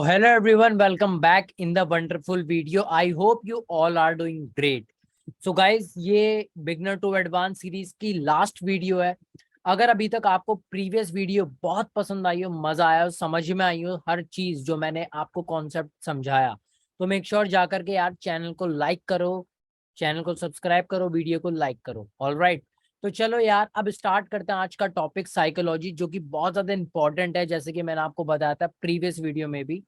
Hello everyone, welcome back in the wonderful video. I hope you all are doing great. So guys, ये beginner to advance series की last video है। अगर अभी तक आपको previous video बहुत पसंद आई हो, मजा आया हो, समझ में आई हो हर चीज जो मैंने आपको कॉन्सेप्ट समझाया, तो मेक श्योर जाकर के यार चैनल को लाइक करो, चैनल को सब्सक्राइब करो, वीडियो को लाइक करो। ऑलराइट, तो चलो यार अब स्टार्ट करते हैं आज का टॉपिक साइकोलॉजी, जो कि बहुत ज्यादा इंपॉर्टेंट है, जैसे कि मैंने आपको बताया था प्रीवियस वीडियो में भी।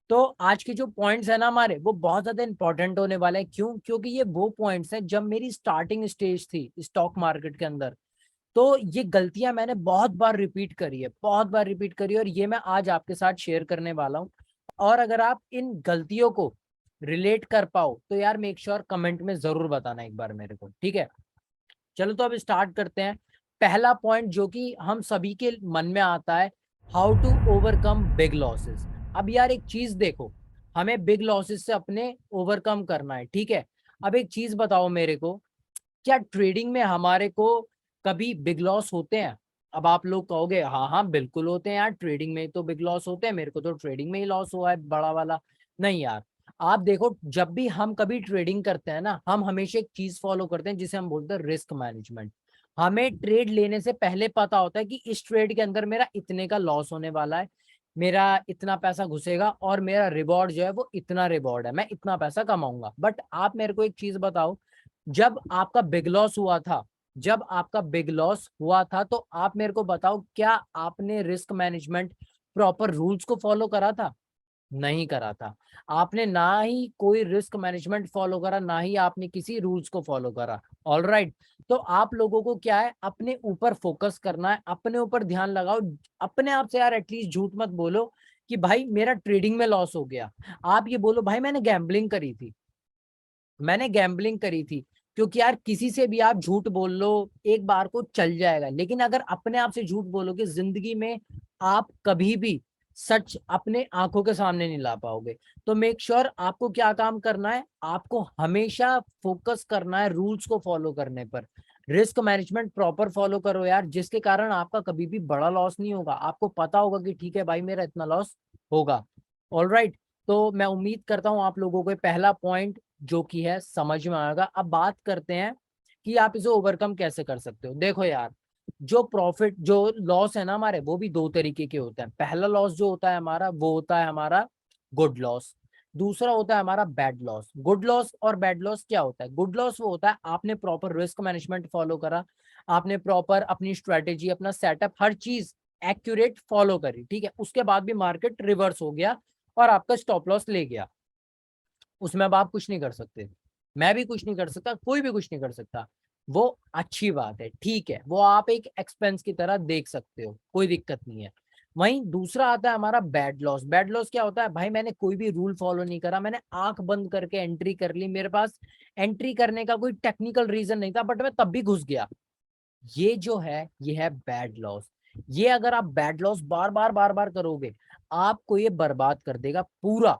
तो आज के जो पॉइंट्स है ना हमारे, वो बहुत ज्यादा इंपॉर्टेंट होने वाले हैं। क्यों? क्योंकि ये वो पॉइंट्स हैं जब मेरी स्टार्टिंग स्टेज थी स्टॉक मार्केट के अंदर, तो ये गलतियां मैंने बहुत बार रिपीट करी है, बहुत बार रिपीट करी है, और ये मैं आज आपके साथ शेयर करने वाला हूँ। और अगर आप इन गलतियों को रिलेट कर पाओ तो यार मेक श्योर कमेंट में जरूर बताना एक बार मेरे को, ठीक है? चलो तो अब स्टार्ट करते हैं। पहला पॉइंट जो कि हम सभी के मन में आता है, how to overcome big losses. अब यार एक चीज देखो, हमें बिग लॉसेस से अपने ओवरकम करना है, ठीक है? अब एक चीज बताओ मेरे को, क्या ट्रेडिंग में हमारे को कभी बिग लॉस होते हैं? अब आप लोग कहोगे हाँ हाँ बिल्कुल होते हैं यार, ट्रेडिंग में तो बिग लॉस होते हैं, मेरे को तो ट्रेडिंग में ही लॉस हुआ है बड़ा वाला। नहीं यार, आप देखो, जब भी हम कभी ट्रेडिंग करते हैं ना, हम हमेशा एक चीज फॉलो करते हैं जिसे हम बोलते हैं रिस्क मैनेजमेंट। हमें ट्रेड लेने से पहले पता होता है कि इस ट्रेड के अंदर मेरा इतने का लॉस होने वाला है, मेरा इतना पैसा घुसेगा और मेरा रिवॉर्ड जो है वो इतना रिवॉर्ड है, मैं इतना पैसा कमाऊंगा। बट आप मेरे को एक चीज बताओ, जब आपका बिग लॉस हुआ था, जब आपका बिग लॉस हुआ था तो आप मेरे को बताओ, क्या आपने रिस्क मैनेजमेंट प्रॉपर रूल्स को फॉलो करा था? नहीं करा था। आपने ना ही कोई रिस्क मैनेजमेंट फॉलो करा, ना ही आपने किसी रूल्स को फॉलो करा। ऑल राइट, तो आप लोगों को क्या है, अपने ऊपर फोकस करना है, अपने ऊपर ध्यान लगाओ। अपने आप से यार एटलीस्ट झूठ मत बोलो कि भाई मेरा ट्रेडिंग में लॉस हो गया। आप ये बोलो भाई मैंने गैम्बलिंग करी थी, मैंने गैम्बलिंग करी थी। क्योंकि यार किसी से भी आप झूठ बोल लो, एक बार को चल जाएगा, लेकिन अगर अपने आप से झूठ बोलोगे जिंदगी में, आप कभी भी सच अपने आंखों के सामने नहीं ला पाओगे। तो मेक श्योर आपको क्या काम करना है, आपको हमेशा फोकस करना है रूल्स को फॉलो करने पर। रिस्क मैनेजमेंट प्रॉपर फॉलो करो यार, जिसके कारण आपका कभी भी बड़ा लॉस नहीं होगा। आपको पता होगा कि ठीक है भाई मेरा इतना लॉस होगा। ऑल राइट, तो मैं उम्मीद करता हूं आप लोगों को पहला पॉइंट जो कि है समझ में आएगा। अब बात करते हैं कि आप इसे ओवरकम कैसे कर सकते हो। देखो यार, जो प्रॉफिट जो लॉस है ना हमारे, वो भी दो तरीके के होते हैं। पहला लॉस जो होता है हमारा, वो होता है हमारा गुड लॉस। दूसरा होता है हमारा बैड लॉस। गुड लॉस और बैड लॉस क्या होता है? गुड लॉस वो होता है आपने प्रॉपर रिस्क मैनेजमेंट फॉलो करा, आपने प्रॉपर अपनी स्ट्रेटेजी, अपना सेटअप, हर चीज एक्यूरेट फॉलो करी, ठीक है? उसके बाद भी मार्केट रिवर्स हो गया और आपका स्टॉप लॉस ले गया, उसमें अब आप कुछ नहीं कर सकते, मैं भी कुछ नहीं कर सकता, कोई भी कुछ नहीं कर सकता। वो अच्छी बात है, ठीक है, वो आप एक एक्सपेंस की तरह देख सकते हो, कोई दिक्कत नहीं है। वहीं दूसरा आता है हमारा बैड लॉस। बैड लॉस क्या होता है? भाई मैंने कोई भी रूल फॉलो नहीं करा, मैंने आंख बंद करके एंट्री कर ली, मेरे पास एंट्री करने का कोई टेक्निकल रीजन नहीं था, बट मैं तब भी घुस गया। ये जो है ये है बैड लॉस। ये अगर आप बैड लॉस बार बार करोगे, आपको ये बर्बाद कर देगा पूरा,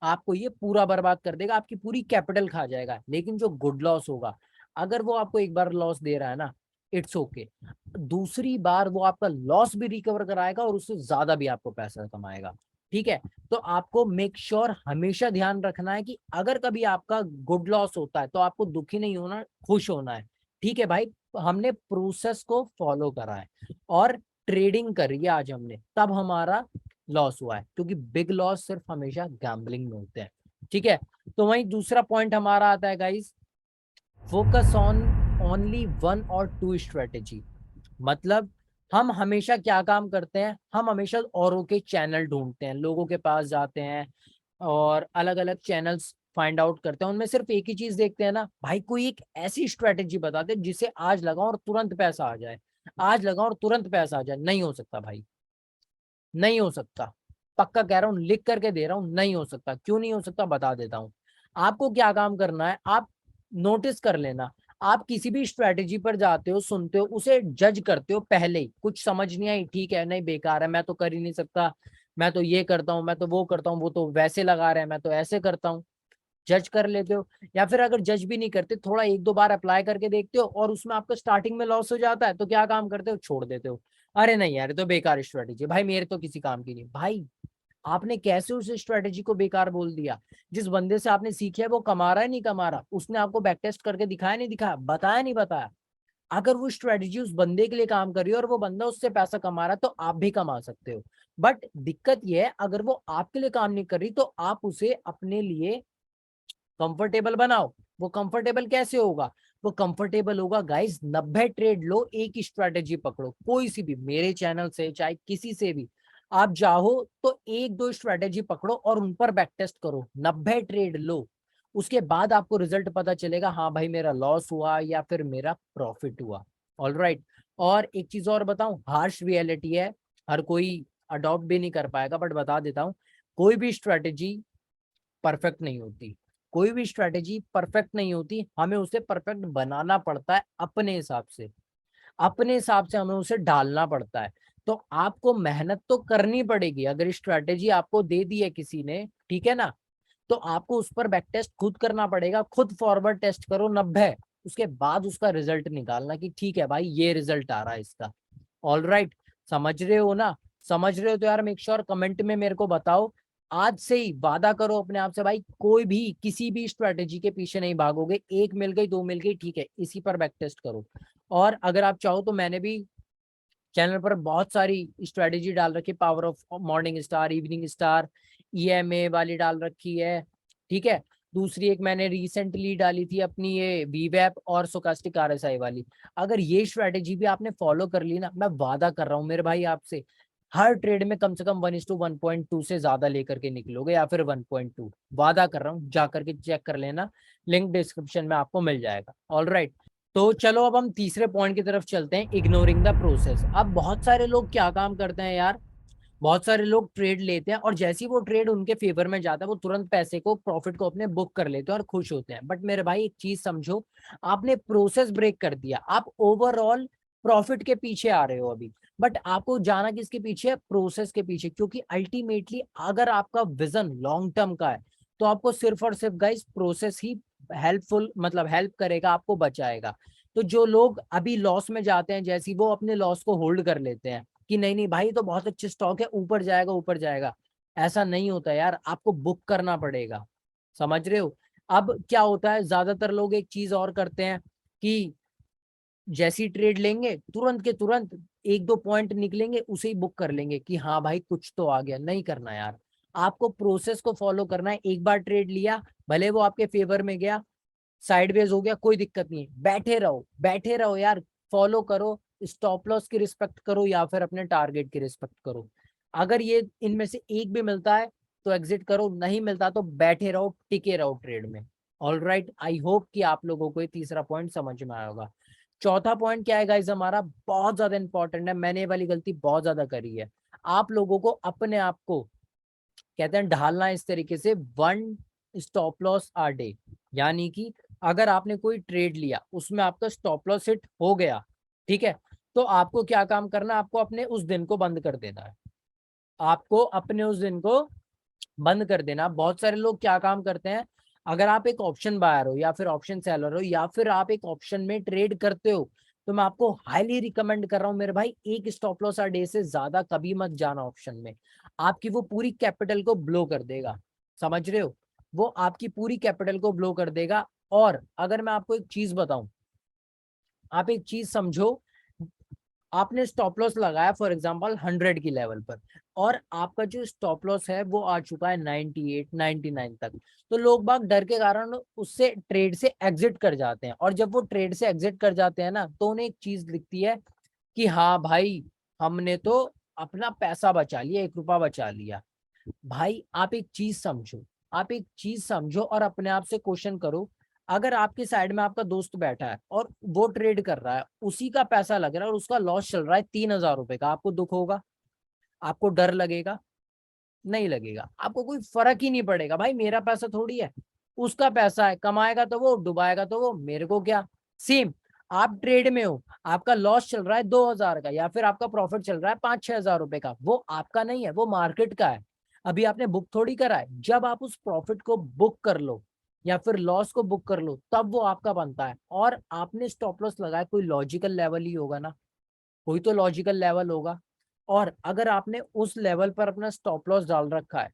आपको ये पूरा बर्बाद कर देगा, आपकी पूरी कैपिटल खा जाएगा। लेकिन जो गुड लॉस होगा, अगर वो आपको एक बार लॉस दे रहा है ना, इट्स ओके, दूसरी बार वो आपका लॉस भी रिकवर कराएगा और उससे ज्यादा भी आपको पैसा कमाएगा, ठीक है? तो आपको मेक श्योर हमेशा ध्यान रखना है कि अगर कभी आपका गुड लॉस होता है तो आपको दुखी नहीं होना, खुश होना है, ठीक है भाई? हमने प्रोसेस को फॉलो करा है और ट्रेडिंग करी है आज हमने, तब हमारा लॉस हुआ है, क्योंकि बिग लॉस सिर्फ हमेशा गैम्बलिंग में होते हैं, ठीक है? तो वहीं दूसरा पॉइंट हमारा आता है guys, focus on only one और टू स्ट्रेटेजी। मतलब हम हमेशा क्या काम करते हैं, हम हमेशा औरों के चैनल ढूंढते हैं, लोगों के पास जाते हैं और अलग अलग चैनल्स फाइंड आउट करते हैं, उनमें सिर्फ एक ही चीज देखते हैं ना, भाई कोई एक ऐसी स्ट्रेटेजी बता दे जिसे आज लगाओ और तुरंत पैसा आ जाए, आज लगाओ और तुरंत पैसा आ जाए। नहीं हो सकता भाई, नहीं हो सकता, पक्का कह रहा हूँ, लिख करके दे रहा हूँ, नहीं हो सकता। क्यों नहीं हो सकता बता देता हूँ। आपको क्या काम करना है, आप नोटिस कर लेना, आप किसी भी स्ट्रेटेजी पर जाते हो, सुनते हो, उसे जज करते हो पहले ही, कुछ समझ नहीं आई, ठीक है, नहीं बेकार है, मैं तो कर ही नहीं सकता, मैं तो ये करता हूँ, मैं तो वो करता हूँ, वो तो वैसे लगा रहे हैं, मैं तो ऐसे करता हूँ, जज कर लेते हो। या फिर अगर जज भी नहीं करते, थोड़ा एक दो बार अप्लाई करके देखते हो और उसमें आपका स्टार्टिंग में लॉस हो जाता है, तो क्या काम करते हो, छोड़ देते हो। अरे नहीं यार ये तो बेकार स्ट्रेटेजी, भाई मेरे तो किसी काम की नहीं भाई। आपने कैसे उस स्ट्रेटेजी को बेकार बोल दिया? जिस बंदे से आपने सीखा है वो कमा रहा है नहीं कमा रहा, उसने आपको बैक टेस्ट करके दिखाया नहीं दिखाया, बताया नहीं बताया? अगर वो स्ट्रेटेजी उस बंदे के लिए काम कर रही है और वो बंदा उससे पैसा कमा रहा है तो आप भी कमा सकते हो। बट दिक्कत ये है, अगर वो आपके लिए काम नहीं कर रही तो आप उसे अपने लिए कंफर्टेबल बनाओ। वो कंफर्टेबल कैसे होगा? वो कंफर्टेबल होगा गाइस, 90 ट्रेड लो, एक ही स्ट्रेटेजी पकड़ो, कोई सी भी, मेरे चैनल से चाहे किसी से भी आप चाहो तो एक दो स्ट्रेटेजी पकड़ो और उन पर बैक टेस्ट करो, 90 ट्रेड लो। उसके बाद आपको रिजल्ट पता चलेगा, हाँ भाई मेरा लॉस हुआ या फिर मेरा प्रॉफिट हुआ। All right. और एक चीज और बताऊं, हार्श रियलिटी है, हर कोई अडॉप्ट भी नहीं कर पाएगा, बट बता देता हूँ, कोई भी स्ट्रेटेजी परफेक्ट नहीं होती। कोई भी स्ट्रेटेजी परफेक्ट नहीं होती, हमें उसे परफेक्ट बनाना पड़ता है अपने हिसाब से। अपने हिसाब से हमें उसे डालना पड़ता है। तो आपको मेहनत तो करनी पड़ेगी। अगर स्ट्रेटेजी आपको दे दी है किसी ने, ठीक है ना, तो आपको उस पर बैक टेस्ट खुद करना पड़ेगा, खुद फॉरवर्ड टेस्ट करो 90। उसके बाद उसका रिजल्ट निकालना कि ठीक है भाई ये रिजल्ट आ रहा है इसका। All right. समझ रहे हो ना? समझ रहे हो तो यार मेक श्योर कमेंट में मेरे को बताओ। आज से ही वादा करो अपने आप से, भाई कोई भी किसी भी स्ट्रेटेजी के पीछे नहीं भागोगे, एक मिल गई दो मिल गई ठीक है, इसी पर बैक टेस्ट करो। और अगर आप चाहो तो मैंने भी चैनल पर बहुत सारी स्ट्रेटेजी डाल रखी है, power of morning star, evening star, EMA वाली डाल रखी है, ठीक है। दूसरी एक मैंने रिसेंटली डाली थी अपनी ये वीवैप और स्टोकास्टिक आरएसआई वाली। अगर ये स्ट्रेटेजी भी आपने फॉलो कर ली ना, मैं वादा कर रहा हूँ मेरे भाई आपसे, हर ट्रेड में कम से कम 1:1.2 से ज्यादा लेकर के निकलोगे, या फिर 1.2। वादा कर रहा हूँ, जा करके चेक कर लेना, लिंक डिस्क्रिप्शन में आपको मिल जाएगा। All right. तो चलो अब हम तीसरे पॉइंट की तरफ चलते हैं, इग्नोरिंग द प्रोसेस। अब बहुत सारे लोग क्या काम करते हैं यार, बहुत सारे लोग ट्रेड लेते हैं और जैसे ही वो ट्रेड उनके फेवर में जाता है वो तुरंत पैसे को, प्रॉफिट को अपने बुक कर लेते हैं और खुश होते हैं। बट मेरे भाई एक चीज समझो, आपने प्रोसेस ब्रेक कर दिया, आप ओवरऑल प्रॉफिट के पीछे आ रहे हो अभी, बट आपको जाना किसके पीछे है? प्रोसेस के पीछे। क्योंकि अल्टीमेटली अगर आपका विजन लॉन्ग टर्म का है तो आपको सिर्फ और सिर्फ गाइस प्रोसेस ही हेल्पफुल, मतलब हेल्प करेगा, आपको बचाएगा। तो जो लोग अभी लॉस में जाते हैं, जैसे वो अपने लॉस को होल्ड कर लेते हैं कि नहीं नहीं भाई तो बहुत अच्छे स्टॉक है, ऊपर जाएगा ऊपर जाएगा, ऐसा नहीं होता यार, आपको बुक करना पड़ेगा। समझ रहे हो? अब क्या होता है, ज्यादातर लोग एक चीज और करते हैं कि जैसी ट्रेड लेंगे तुरंत के तुरंत एक दो पॉइंट निकलेंगे उसे ही बुक कर लेंगे कि हाँ भाई कुछ तो आ गया। नहीं करना यार, आपको प्रोसेस को फॉलो करना है। एक बार ट्रेड लिया, भले वो आपके फेवर में गया, साइडवेज हो गया, कोई दिक्कत नहीं है, बैठे रहो यार, फॉलो करो, स्टॉप लॉस की रिस्पेक्ट करो या फिर अपने टारगेट की रिस्पेक्ट करो। अगर ये इनमें से एक भी मिलता है तो एग्जिट करो, नहीं मिलता तो बैठे रहो, टिके रहो ट्रेड में। All right. आई होप कि आप लोगों को ये तीसरा पॉइंट समझ में आया होगा। चौथा पॉइंट क्या है गाइस, हमारा बहुत ज्यादा इंपॉर्टेंट है, मैंने ये वाली गलती बहुत ज्यादा करी है। आप लोगों को अपने आप को कहते हैं ढालना इस तरीके से, 1 स्टॉप लॉस a डे। यानी कि अगर आपने कोई ट्रेड लिया उसमें आपका स्टॉप लॉस हिट हो गया, ठीक है, तो आपको क्या काम करना है? आपको अपने उस दिन को बंद कर देना है। आपको अपने उस दिन को बंद कर देना। बहुत सारे लोग क्या काम करते हैं, अगर आप एक ऑप्शन बायर हो या फिर ऑप्शन सेलर हो या फिर आप एक ऑप्शन में ट्रेड करते हो, तो मैं आपको हाईली रिकमेंड कर रहा हूं मेरे भाई, एक स्टॉप लॉस a डे से ज्यादा कभी मत जाना ऑप्शन में। आपकी वो पूरी कैपिटल को ब्लो कर देगा। समझ रहे हो? वो आपकी पूरी कैपिटल को ब्लो कर देगा। और अगर मैं आपको एक चीज बताऊं, आप एक चीज समझो, आपने स्टॉप लॉस लगाया फॉर एग्जांपल 100 की लेवल पर, और आपका जो स्टॉप लॉस है वो आ चुका है 98 99 तक, तो लोग बाग डर के कारण उससे ट्रेड से एग्जिट कर जाते हैं। और जब वो ट्रेड से एग्जिट कर जाते हैं ना, तो उन्हें एक चीज दिखती है कि हाँ भाई हमने तो अपना पैसा बचा लिया, 1 रुपया बचा लिया। भाई आप एक चीज समझो, आप एक चीज समझो और अपने आप से क्वेश्चन करो, अगर आपके साइड में आपका दोस्त बैठा है और वो ट्रेड कर रहा है, उसी का पैसा लग रहा है और उसका लॉस चल रहा है 3,000 रुपए का, आपको दुख होगा? आपको डर लगेगा? नहीं लगेगा, आपको कोई फर्क ही नहीं पड़ेगा, भाई मेरा पैसा थोड़ी है, उसका पैसा है, कमाएगा तो वो, डुबाएगा तो वो, मेरे को क्या। सेम, आप ट्रेड में हो, आपका लॉस चल रहा है 2,000 का या फिर आपका प्रॉफिट चल रहा है 5-6 हजार रुपए का, वो आपका नहीं है, वो मार्केट का है। अभी आपने बुक थोड़ी करा है। जब आप उस प्रॉफिट को बुक कर लो या फिर लॉस को बुक कर लो, तब वो आपका बनता है। और आपने स्टॉप लॉस लगाया, कोई लॉजिकल लेवल ही होगा ना, कोई तो लॉजिकल लेवल होगा। और अगर आपने उस लेवल पर अपना स्टॉप लॉस डाल रखा है,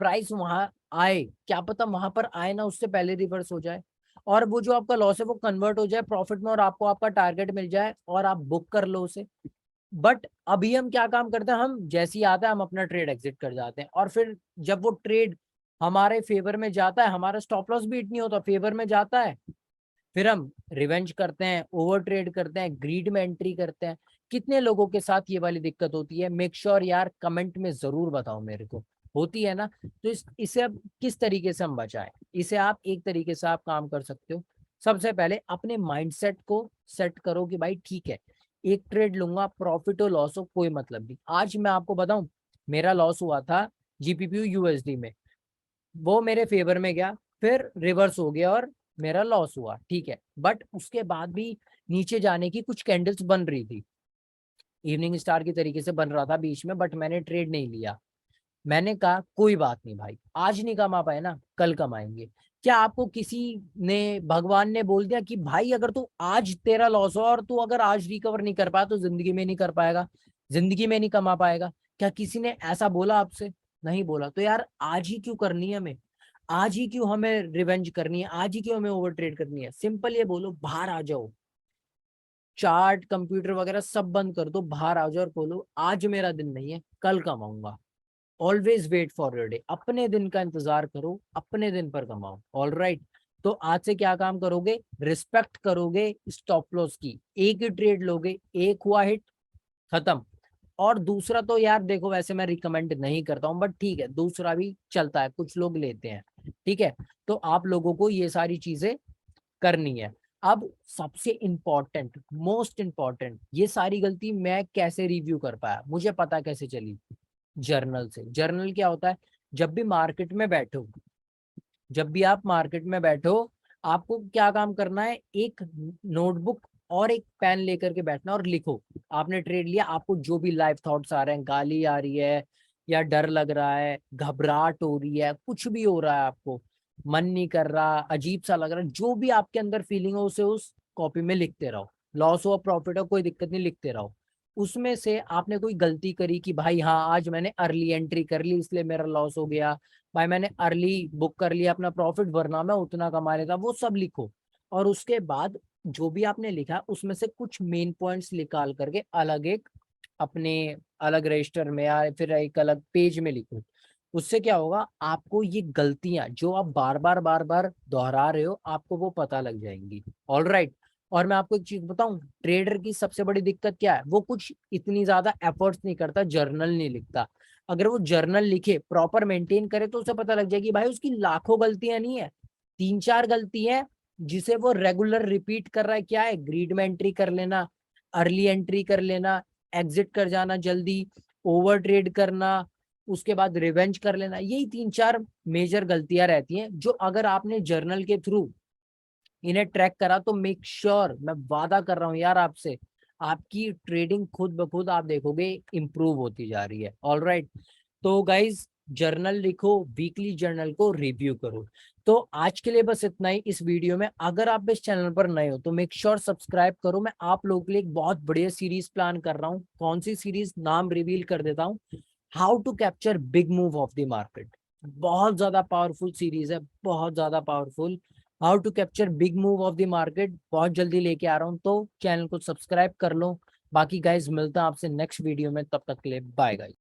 प्राइस वहां आए, क्या पता वहां पर आए ना, उससे पहले रिवर्स हो जाए और वो जो आपका लॉस है वो कन्वर्ट हो जाए प्रॉफिट में और आपको आपका टारगेट मिल जाए और आप बुक कर लो उसे। बट अभी हम क्या काम करते हैं, हम जैसे ही आता है हम अपना ट्रेड एग्जिट कर जाते हैं और फिर जब वो ट्रेड हमारे फेवर में जाता है, हमारा स्टॉप लॉस भी इतनी होता, फेवर में जाता है, फिर हम रिवेंज करते हैं, ओवर ट्रेड करते हैं, ग्रीड में एंट्री करते हैं। कितने लोगों के साथ ये वाली दिक्कत होती है, मेक श्योर यार कमेंट में जरूर बताओ मेरे को, होती है ना? तो इसे अब किस तरीके से हम बचाएं, इसे आप एक तरीके से आप काम कर सकते हो। सबसे पहले अपने माइंडसेट को सेट करो कि भाई ठीक है, एक ट्रेड लूंगा, प्रॉफिट हो लॉस हो कोई मतलब नहीं। आज मैं आपको बताऊं, मेरा लॉस हुआ था जीपीपीयू यूएसडी में, वो मेरे फेवर में गया, फिर रिवर्स हो गया और मेरा लॉस हुआ, ठीक है। बट उसके बाद भी नीचे जाने की कुछ कैंडल्स बन रही थी, इवनिंग स्टार की तरीके से बन रहा था बीच में, बट मैंने ट्रेड नहीं लिया। मैंने कहा कोई बात नहीं भाई, आज नहीं कमा पाए ना, कल कमाएंगे। क्या आपको किसी ने, भगवान ने बोल दिया कि भाई अगर तू आज तेरा लॉस हो और तू अगर आज रिकवर नहीं कर पाया तो जिंदगी में नहीं कर पाएगा, जिंदगी में नहीं कमा पाएगा? क्या किसी ने ऐसा बोला आपसे? नहीं बोला। तो यार आज ही क्यों करनी है हमें, आज ही क्यों हमें रिवेंज करनी है, आज ही क्यों हमें ओवर ट्रेड करनी है? सिंपल ये बोलो, बाहर आ जाओ, चार्ट कंप्यूटर वगैरह सब बंद कर दो, बाहर आ जाओ और बोलो आज मेरा दिन नहीं है, कल कमाऊंगा। Always wait for your day, अपने दिन का इंतजार करो, अपने दिन पर कमाओ। All right. तो आज से क्या काम करोगे, रिस्पेक्ट करोगे स्टॉप लॉस की, एक ही ट्रेड लोगे, एक हुआ हिट, खत्म। और दूसरा तो यार देखो, वैसे मैं रिकमेंड नहीं करता हूँ, बट ठीक है दूसरा भी चलता है, कुछ लोग लेते हैं, ठीक है। तो आप लोगों को ये सारी चीजें करनी है। अब सबसे इंपॉर्टेंट, मोस्ट इंपॉर्टेंट, ये सारी गलती मैं कैसे रिव्यू कर पाया, मुझे पता कैसे चली? जर्नल से। जर्नल क्या होता है, जब भी मार्केट में बैठो, जब भी आप मार्केट में बैठो, आपको क्या काम करना है, एक नोटबुक और एक पेन लेकर के बैठना और लिखो। आपने ट्रेड लिया, आपको जो भी लाइव थॉट्स आ रहे हैं, गाली आ रही है या डर लग रहा है, घबराहट हो रही है, कुछ भी हो रहा है, आपको मन नहीं कर रहा, अजीब सा लग रहा है, जो भी आपके अंदर फीलिंग हो उसे उस कॉपी में लिखते रहो। लॉस हो प्रॉफिट हो कोई दिक्कत नहीं, लिखते रहो। उसमें से आपने कोई गलती करी कि भाई हाँ आज मैंने अर्ली एंट्री कर ली इसलिए मेरा लॉस हो गया, भाई मैंने अर्ली बुक कर लिया अपना प्रॉफिट, वरना मैं उतना कमा लेता, वो सब लिखो। और उसके बाद जो भी आपने लिखा उसमें से कुछ मेन पॉइंट्स निकाल करके अलग एक अपने अलग रजिस्टर में या फिर एक अलग पेज में लिखो। उससे क्या होगा, आपको ये गलतियां जो आप बार बार दोहरा रहे हो, आपको वो पता लग जाएंगी। All right. और मैं आपको एक चीज बताऊं, ट्रेडर की सबसे बड़ी दिक्कत क्या है, वो कुछ इतनी ज्यादा एफर्ट्स नहीं करता, जर्नल नहीं लिखता। अगर वो जर्नल लिखे, प्रॉपर मेंटेन करे, तो उसे पता लग जाएगी भाई उसकी लाखों गलतियां नहीं है, तीन चार गलती है जिसे वो रेगुलर रिपीट कर रहा है। क्या है, ग्रीड में एंट्री कर लेना, अर्ली एंट्री कर लेना, एग्जिट कर जाना जल्दी, ओवर ट्रेड करना, उसके बाद रिवेंज कर लेना, यही तीन चार मेजर गलतियां रहती हैं जो अगर आपने जर्नल के थ्रू इन्हें ट्रैक करा तो मेक श्योर, मैं वादा कर रहा हूँ यार आपसे, आपकी ट्रेडिंग खुद ब खुद आप देखोगे इंप्रूव होती जा रही है। All right. तो गाइज, जर्नल लिखो, वीकली जर्नल को रिव्यू करो। तो आज के लिए बस इतना ही इस वीडियो में। अगर आप इस चैनल पर नए हो तो मेक श्योर सब्सक्राइब करो। मैं आप लोगों के लिए एक बहुत बढ़िया सीरीज प्लान कर रहा हूँ, कौन सी सीरीज नाम रिवील कर देता हूँ, how to capture big move of the market. बहुत ज्यादा पावरफुल सीरीज है, बहुत ज्यादा powerful. How to capture big move of the market बहुत जल्दी लेके आ रहा हूँ, तो चैनल को सब्सक्राइब कर लो। बाकी गाइज मिलता है आपसे नेक्स्ट वीडियो में, तब तक के लिए बाय गाइज।